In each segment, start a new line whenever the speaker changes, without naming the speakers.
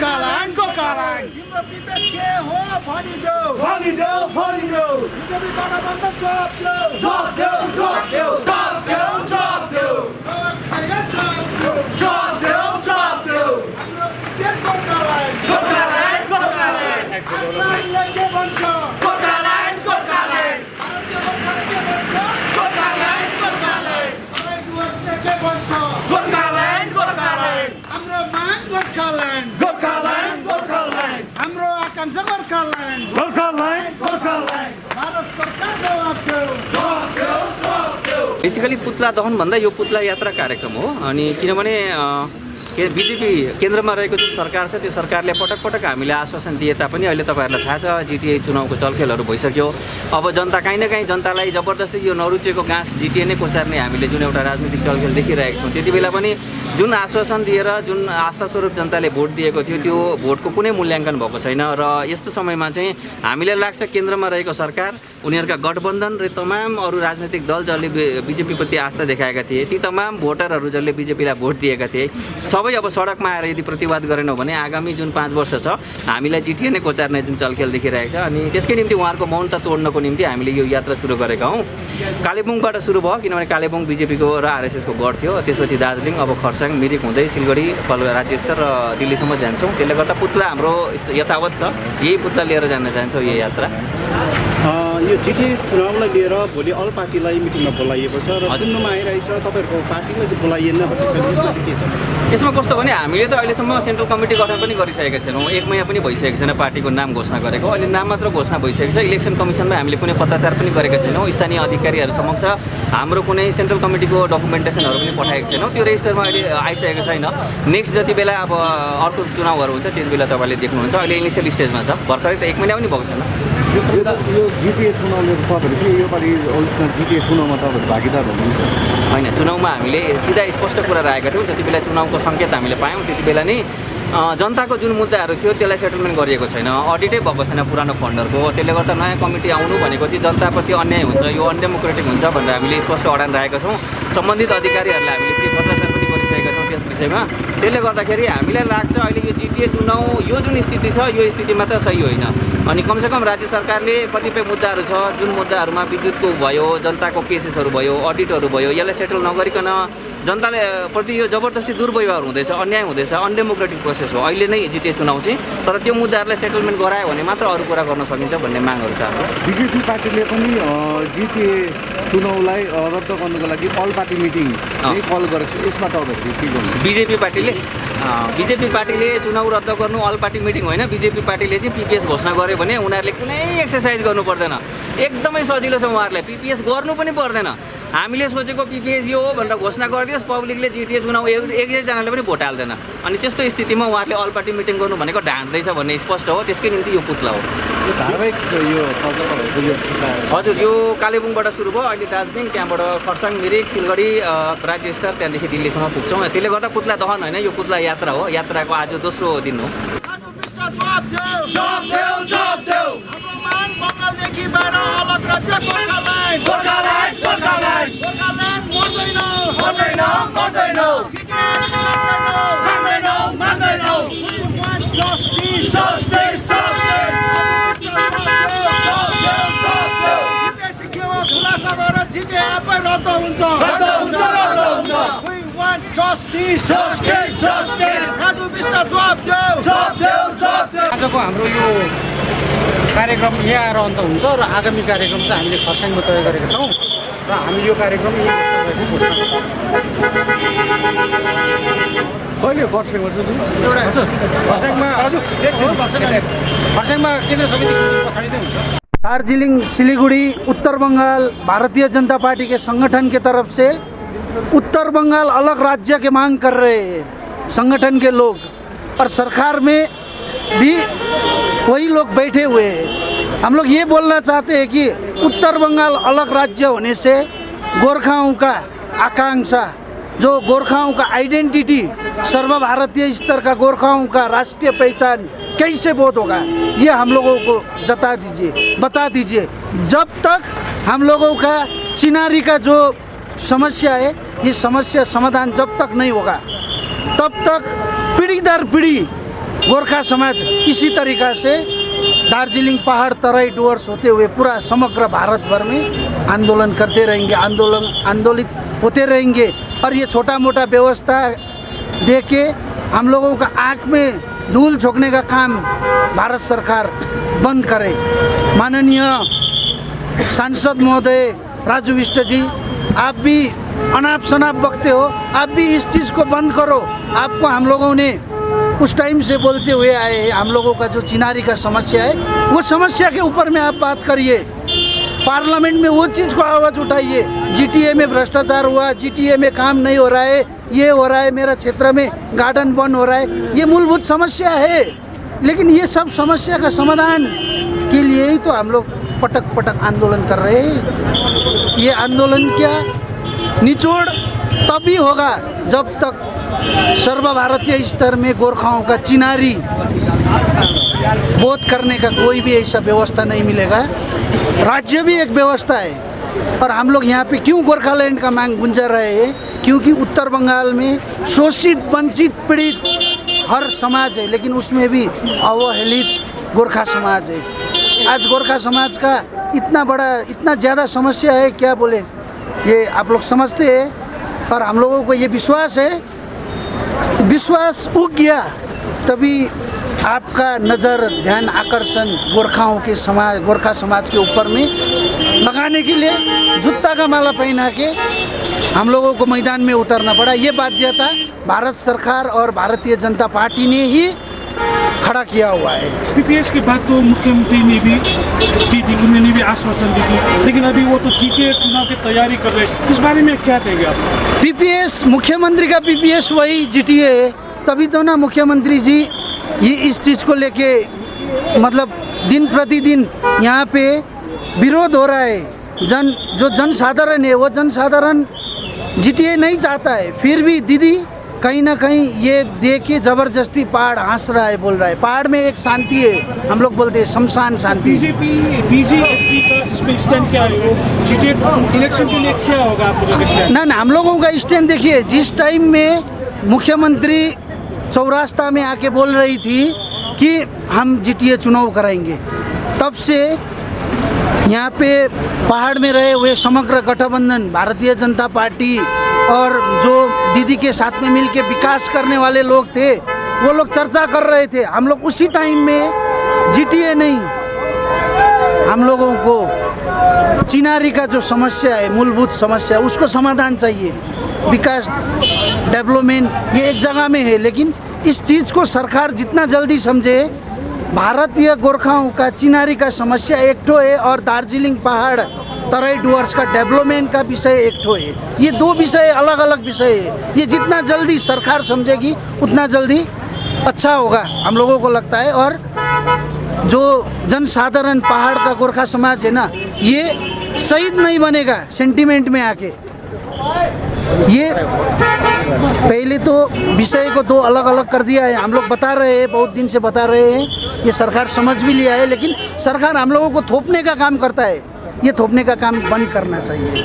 गोर्खाल्यान्ड गोर्खाल्यान्ड
तिम्रो विवेक के हो भनिदेऊ
भनिदेऊ भनिदेऊ
बिजेपी गठबन्धन जवाब देऊ
जवाब देऊ जवाब देऊ जवाब देऊ जवाब देऊ जवाब देऊ जवाब देऊ गोर्खाल्यान्ड गोर्खाल्यान्ड
गोर्खाल्यान्ड के भन्छ
गोर्खाल्यान्ड गोर्खाल्यान्ड गोर्खाल्यान्ड गोर्खाल्यान्ड
के भन्छ
गोर्खाल्यान्ड गोर्खाल्यान्ड
हाम्रो माग गोर्खाल्यान्ड
गोर्खाल्यान्ड गोर्खाल्यान्ड
हाम्रो आकांक्षा गोर्खाल्यान्ड
गोर्खाल्यान्ड गोर्खाल्यान्ड
भारत सरकार जवाब देऊ
जवाब देऊ जवाब देऊ
बेसिकली पुतला दहन भन्दा यो पुतला यात्रा कार्यक्रम हो। अनि किनभने बिजेपी केन्द्रमा रहेको जुन सरकार छ त्यो सरकारले पटक पटक हामीले आश्वासन दिए तापनि अहिले तपाईँहरूलाई थाहा छ जिटिए चुनावको चलखेलहरू भइसक्यो। अब जनता काहीँ न काहीँ जनतालाई जबरजस्ती यो नरुचेको घाँस जिटिए नै कोचार्ने हामीले जुन एउटा राजनीतिक चलखेल देखिरहेको छौँ, त्यति बेला पनि जुन आश्वासन दिएर जुन आस्थास्वरूप जनताले भोट दिएको थियो त्यो भोटको कुनै मूल्याङ्कन भएको छैन। र यस्तो समयमा चाहिँ हामीलाई लाग्छ केन्द्रमा रहेको सरकार, उनीहरूका गठबन्धन र तमाम अरू राजनीतिक दल जसले बिजेपीप्रति आस्था देखाएका थिए, ती तमाम भोटरहरू जसले बिजेपीलाई भोट दिएका थिए, सबै अब सडकमा आएर यदि प्रतिवाद गरेनौँ भने आगामी जुन 5 वर्ष छ हामीलाई जिटिए नै कोचार्ने जुन चलखेल देखिरहेको छ। अनि त्यसकै निम्ति उहाँहरूको मौनता तोड्नको निम्ति हामीले यो यात्रा सुरु गरेका हौँ। कालेबुङबाट सुरु भयो, किनभने कालेबुङ बिजेपीको र आरएसएसको गढ थियो। त्यसपछि दार्जिलिङ, अब खरसाङ, मिरिक हुँदै सिलगढी, राज्य स्तर र दिल्लीसम्म जान्छौँ। त्यसले गर्दा पुतला हाम्रो यथावत छ, यही पुतला लिएर जान चाहन्छौँ यो यात्रा।
यो जिटिए चुनावलाई लिएर भोलि अल पार्टीलाई मिटिङमा बोलाइएको छ र सुन्नुमा आइरहेको छ तपाईँहरूको पार्टीलाई चाहिँ बोलाइएन भन्ने के छ?
यसमा कस्तो भने हामीले त अहिलेसम्म सेन्ट्रल कमिटी गठन पनि गरिसकेका छैनौँ। 1 महिना पनि भइसकेको छैन पार्टीको नाम घोषणा गरेको। अहिले नाम मात्र घोषणा भइसकेको छ। इलेक्सन कमिसनमा हामीले कुनै पत्राचार पनि गरेका छैनौँ। स्थानीय अधिकारीहरू समक्ष हाम्रो कुनै सेन्ट्रल कमिटीको डकुमेन्टेसनहरू पनि पठाएको छैनौँ। त्यो रेजिस्टरमा अहिले आइसकेको छैन। नेक्स्ट जति बेला अब अर्को चुनावहरू हुन्छ त्यति बेला तपाईँले देख्नुहुन्छ। अहिले इनिसियल स्टेजमा छ, भर्खरै त 1 महिना पनि भएको छैन।
यो जिटिए चुनावले तपाईँहरू के योपालि ओरिजिनल जिटिए चुनावमा तपाईँहरू भागीदार हुनुहुन्छ?
होइन, चुनावमा हामीले सिधा स्पष्ट कुरा राखेका थियौँ। जति बेला चुनावको सङ्केत हामीले पायौँ त्यति बेला नै जनताको जुन मुद्दाहरू थियो त्यसलाई सेटलमेन्ट गरिएको छैन। अडिटै भएको छैन पुरानो फन्डहरूको। त्यसले गर्दा नयाँ कमिटी आउनु भनेको चाहिँ जनताप्रति अन्याय हुन्छ, यो अनडेमोक्रेटिक हुन्छ भनेर हामीले स्पष्ट अडान राखेका छौँ। सम्बन्धित अधिकारीहरूलाई हामीले चाहिँ पत्राचार पनि गरिसकेका छौँ त्यस विषयमा। त्यसले गर्दाखेरि हामीलाई लाग्छ अहिले यो जिटिए चुनाव यो जुन स्थिति छ यो स्थितिमा त सही होइन। अनि कमसेकम राज्य सरकारले कतिपय मुद्दाहरू छ जुन मुद्दाहरूमा विद्युतको भयो, जनताको केसेसहरू भयो, अडिटहरू भयो, यसलाई सेटल नगरिकन जनताले प्रति यो जबरजस्ती दुर्व्यवहार हुँदैछ, अन्याय हुँदैछ, अनडेमोक्रेटिक प्रोसेस हो अहिले नै जिटिए चुनाव चाहिँ। तर त्यो मुद्दाहरूलाई सेटलमेन्ट गरायो भने मात्र अरू कुरा गर्न सकिन्छ भन्ने मागहरू छ हाम्रो।
बिजेपी पार्टीले पनि जिटिए चुनावलाई रद्द गर्नुको लागि अल पार्टी मिटिङ कल गरेको छ। यसमा तपाईँहरू के गर्नु? बिजेपी पार्टीले चुनाव रद्द गर्नु अल पार्टी मिटिङ होइन। बिजेपी पार्टीले चाहिँ पिपिएस घोषणा गर्यो भने उनीहरूले कुनै एक्सर्साइज गर्नु पर्दैन, एकदमै सजिलो छ उहाँहरूलाई। पिपिएस गर्नु पनि पर्दैन। हामीले सोचेको पिपिएस यो हो भनेर घोषणा गरिदियोस्, पब्लिकले जिटिए चुनाव एकजनाले पनि भोट हाल्दैन। अनि त्यस्तो स्थितिमा उहाँहरूले अल पार्टी मिटिङ गर्नु भनेको ढाँट्दैछ भन्ने स्पष्ट हो। त्यसकै निम्ति यो पुतला हो। यो धारावाहिक यो
हजुर, यो कालेबुङबाट सुरु भयो, अहिले दार्जिलिङ, त्यहाँबाट खरसाङ, मिरिक, सिलगढी, राज्य स्तर, त्यहाँदेखि दिल्लीसम्म पुग्छौँ। त्यसले गर्दा पुतला दहन होइन, यो पुतला यात्रा हो। यात्राको आज दोस्रो दिन हो।
जवाब देऊ हाम्रो मान बङ्गालदेखि बाहिर अलग राज्य गोर्खाल्यान्ड
गोर्खाल्यान्ड गोर्खाल्यान्ड
गोर्खाल्यान्ड मर्दैन
मर्दैनौँ मर्दैनौँ मान्दैनौँ मान्दैनौ
जस्टिस
जस्टिस जस्टिस
बिपिएससी के हो खुलासा गरेर जिटिए आफै रद्द हुन्छ
रद्द हुन्छ रद्द हुन्छ
We want justice
justice justice
Raju Bisht जवाब देऊ
जवाब देऊ जवाब देऊ
आजको हाम्रो यो कार्यक्रम यहाँ आएर अन्त हुन्छ र आगामी कार्यक्रम चाहिँ हामीले खरसाङमा तय गरेका छौँ र हामी यो कार्यक्रम
कहिले खरसाङमा
खरसाङमा केन्द्र समिति पछाडि नै हुन्छ।
दार्जिलिंग, सिलीगुड़ी, उत्तर बंगाल भारतीय जनता पार्टी के संगठन के तरफ से उत्तर बंगाल अलग राज्य के मांग कर रहे हैं संगठन के लोग, और सरकार में भी वही लोग बैठे हुए हैं। हम लोग ये बोलना चाहते हैं कि उत्तर बंगाल अलग राज्य होने से गोरखाओं का आकांक्षा, जो गोरखाओं का आइडेंटिटी, सर्वभारतीय स्तर का गोरखाओं का राष्ट्रीय पहचान कैसे बोध होगा, ये हम लोगों को बता दीजिए। जब तक हम लोगों का चिनारी का जो समस्या है, ये समस्या समाधान जब तक नहीं होगा तब तक पीढ़ी दर पीढ़ी गोरखा समाज इसी तरीक़ा से दार्जिलिंग पहाड़ तराई डुवर्स होते हुए पूरा समग्र भारत भर में आंदोलन करते रहेंगे, आंदोलित होते रहेंगे। और ये छोटा मोटा व्यवस्था दे के हम लोगों का आँख में धूल झोंकने का काम भारत सरकार बंद करे। माननीय सांसद महोदय राजू विष्ट जी, आप भी अनाप शनाप बकते हो, आप भी इस चीज़ को बंद करो। आपको हम लोगों ने उस टाइम से बोलते हुए आए हैं, हम लोगों का जो चिनारी का समस्या है वो समस्या के ऊपर में आप बात करिए, पार्लियामेंट में वो चीज़ को आवाज़ उठाइए। जीटीए में भ्रष्टाचार हुआ, जीटीए में काम नहीं हो रहा है, ये हो रहा है, मेरा क्षेत्र में गार्डन बंद हो रहा है, ये मूलभूत समस्या है। लेकिन ये सब समस्या का समाधान के लिए ही तो हम लोग पटक पटक आंदोलन कर रहे हैं। ये आंदोलन क्या निचोड़ तभी होगा जब तक सर्वभारतीय स्तर में गोरखाओं का चिनारी बोध करने का कोई भी ऐसा व्यवस्था नहीं मिलेगा। राज्य भी एक व्यवस्था है। और हम लोग यहाँ पे क्यों गोरखालैंड का मांग गुंजा रहे हैं? क्योंकि उत्तर बंगाल में शोषित, वंचित, पीड़ित हर समाज है, लेकिन उसमें भी अवहेलित गोरखा समाज है। आज गोरखा समाज का इतना ज़्यादा समस्या है, क्या बोले, ये आप लोग समझते हैं। और हम लोगों को ये विश्वास है, विश्वास उग गया तभी आपका नज़र, ध्यान, आकर्षण गोरखा समाज के ऊपर में लगाने के लिए जूता का माला पहना के हम लोगों को मैदान में उतरना पड़ा। ये बाध्यता भारत सरकार और भारतीय जनता पार्टी ने ही खड़ा किया हुआ है।
पीपीएस के बाद तो मुख्यमंत्री ने भी दी थी, उन्होंने भी आश्वासन दी थी, लेकिन अभी वो तो जीटीए चुनाव की तैयारी कर रहे हैं, इस बारे में क्या कहेंगे आप?
पीपीएस, मुख्यमंत्री का पीपीएस वही जीटीए है, तभी तो ना मुख्यमंत्री जी ये इस चीज़ को लेके मतलब दिन प्रतिदिन यहाँ पे विरोध हो रहा है। जो जनसाधारण है वो जनसाधारण जीटीए नहीं चाहता है, फिर भी दीदी कहीं ना कहीं ये देख के ज़बरदस्ती पहाड़ हंस रहा है, बोल रहा है पहाड़ में एक शांति है, हम लोग बोलते हैं शमशान शांति।
बीजेपी का इसमें स्टैंड क्या है? वो जीटीए इलेक्शन के लिए क्या होगा आपको स्टैंड?
ना हम लोगों का स्टैंड देखिए, जिस टाइम में मुख्यमंत्री चौरास्ता में आके बोल रही थी कि हम जीटीए चुनाव कराएंगे, तब से यहाँ पे पहाड़ में रहे हुए समग्र गठबंधन भारतीय जनता पार्टी और जो दीदी के साथ में मिल के विकास करने वाले लोग थे, वो लोग चर्चा कर रहे थे। हम लोग उसी टाइम में जीटीए नहीं, हम लोगों को चिनारी का जो समस्या है, मूलभूत समस्या, उसको समाधान चाहिए। विकास, डेवलपमेंट ये एक जगह में है, लेकिन इस चीज़ को सरकार जितना जल्दी समझे, भारतीय गोरखाओं का चिनारी का समस्या एक ठो है और दार्जिलिंग पहाड़ तराई डुवर्स का डेवलपमेंट का विषय एक ठो है। ये दो विषय अलग अलग विषय है। ये जितना जल्दी सरकार समझेगी उतना जल्दी अच्छा होगा, हम लोगों को लगता है। और जो जनसाधारण पहाड़ का गोरखा समाज है ना, ये शहीद नहीं बनेगा सेंटिमेंट में आके। ये पहले तो विषय को दो अलग अलग कर दिया है, हम लोग बता रहे हैं, बहुत दिन से बता रहे हैं, ये सरकार समझ भी लिया है, लेकिन सरकार हम लोगों को थोपने का काम करता है। ये थोपने का काम बंद करना चाहिए।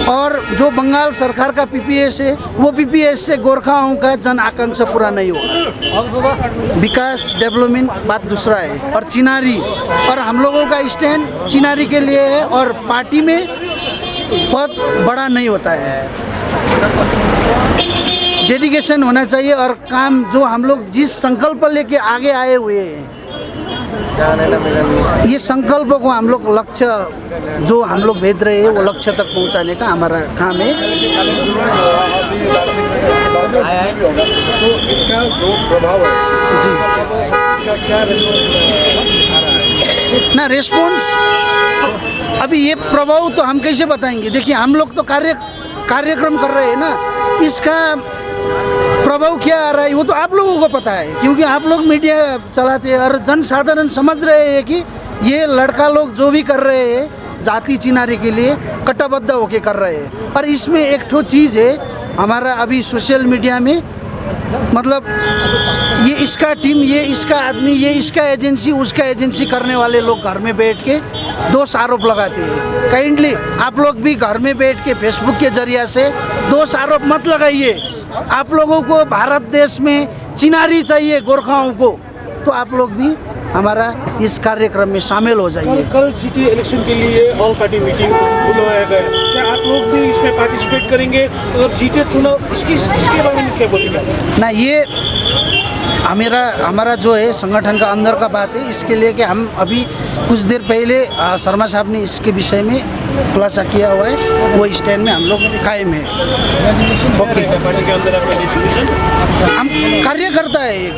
और जो बंगाल सरकार का पीपीएस है, वो पीपीएस से गोरखाओं का जन आकांक्षा पूरा नहीं होगा। विकास, डेवलपमेंट बात दूसरा है, और चिनारी, और हम लोगों का स्टैंड चिनारी के लिए है, और पार्टी में बहुत बड़ा नहीं होता है, डेडिकेशन होना चाहिए। और काम जो हम लोग जिस संकल्प लेके आगे आए हुए हैं, ये संकल्प को हम लोग लक्ष्य जो हम लोग भेज रहे हैं वो लक्ष्य तक पहुंचाने का हमारा काम है।
तो इसका जो प्रभाव है
जी,
इसका क्या
ना रिस्पॉन्स, अभी ये प्रभाव तो हम कैसे बताएंगे? देखिए, हम लोग तो कार्यक्रम कर रहे हैं ना, इसका प्रभाव क्या आ रहा है वो तो आप लोगों को पता है, क्योंकि आप लोग मीडिया चलाते हैं और जनसाधारण समझ रहे हैं कि ये लड़का लोग जो भी कर रहे हैं जाति चिनारी के लिए कटिबद्ध होके कर रहे हैं। और इसमें एक ठो चीज़ है, हमारा अभी सोशल मीडिया में मतलब ये इसका टीम, ये इसका आदमी, ये इसका एजेंसी, उसका एजेंसी करने वाले लोग घर में बैठ के दोष आरोप लगाते हैं। काइंडली आप लोग भी घर में बैठ के फेसबुक के जरिए से दोष आरोप मत लगाइए। आप लोगों को भारत देश में चिनारी चाहिए गोरखाओं को, तो आप लोग भी हमारा इस कार्यक्रम में शामिल हो जाइए।
कल जीटीए इलेक्शन के लिए ऑल पार्टी मीटिंग बुलाया गया, क्या आप लोग भी इसमें पार्टिसिपेट करेंगे? अगर जीटीए चुनाव इसके बारे में क्या बोलेगा?
ना, ये हमारा जो है संगठन का अंदर का बात है। इसके लिए कि हम अभी कुछ देर पहले शर्मा साहब ने इसके विषय में खुलासा किया हुआ है, वो स्टैंड में हम लोग कायम है। ओके,
पार्टी के अंदर आपका
हम कार्यकर्ता है।